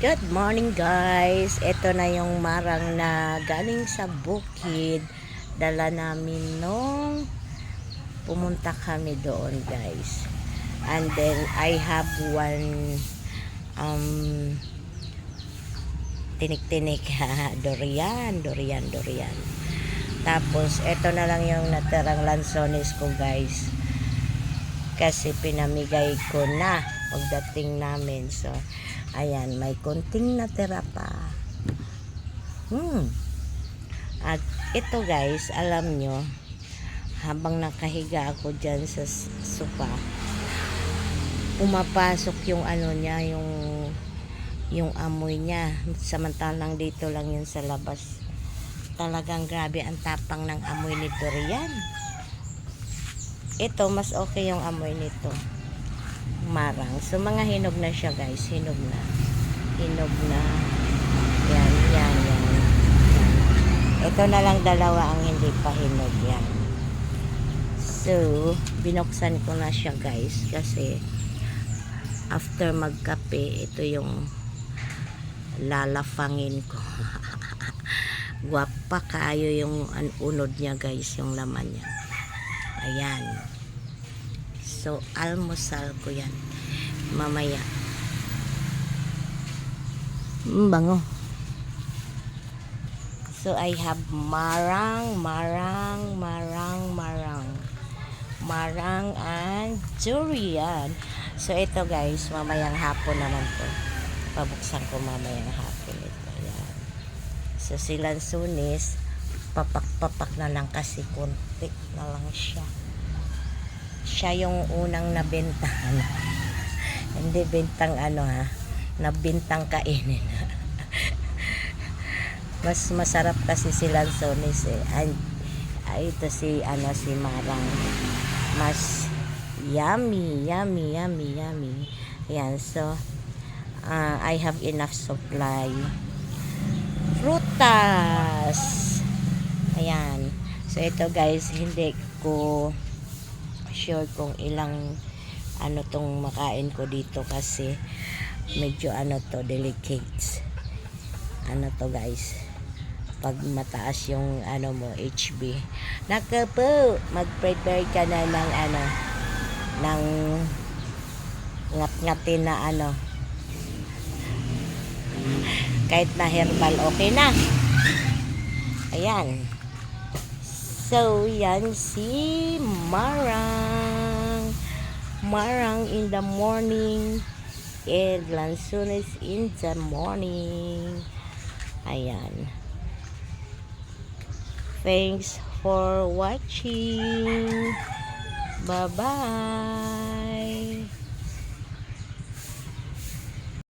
Good morning guys. Ito na yung marang na galing sa bukid. Dala namin nung pumunta kami doon guys. And then I have one tinik-tinik durian. Tapos ito na lang yung natirang lansones ko guys. Kasi pinamigay ko na pagdating namin. So ayan, may konting natira pa. At ito guys, alam nyo, habang nakahiga ako dyan sa sofa, pumapasok yung ano niya, yung amoy niya. Samantalang dito lang yun sa labas. Talagang grabe ang tapang ng amoy ni durian. Ito, mas okay yung amoy nito. Marang. So, mga hinog na siya guys. Hinog na. Yan. Ito na lang dalawa ang hindi pa hinog. Yan. So, binuksan ko na siya guys. Kasi, after magkape, ito yung lalafangin ko. Guwapa kayo yung unod niya guys. Yung laman niya. Ayan. So, almusal ko yan. Mamaya. Bango. So, I have marang and durian. So, ito guys, mamayang hapon naman to. Pabuksan ko mamayang hapon ito. Ayan. So, si lansones, papak na lang kasi konti na lang siya. Siya yung unang nabentahan. Hindi bentang ano ha, nabintang kainin. Mas masarap kasi si lansones eh. And ito si marang. Mas yummy. Ayan, so I have enough supply. Frutas. Ayan. So ito guys, hindi ko sure kung ilang tong makain ko dito kasi medyo to delicate to guys pag mataas yung mo HB. Naka po, mag-prepare ka na ng ng ngat-ngatin na kahit na herbal okay na. Ayan. So, yan si Marang in the morning and lansones in the morning. Ayan. Thanks for watching. Bye-bye.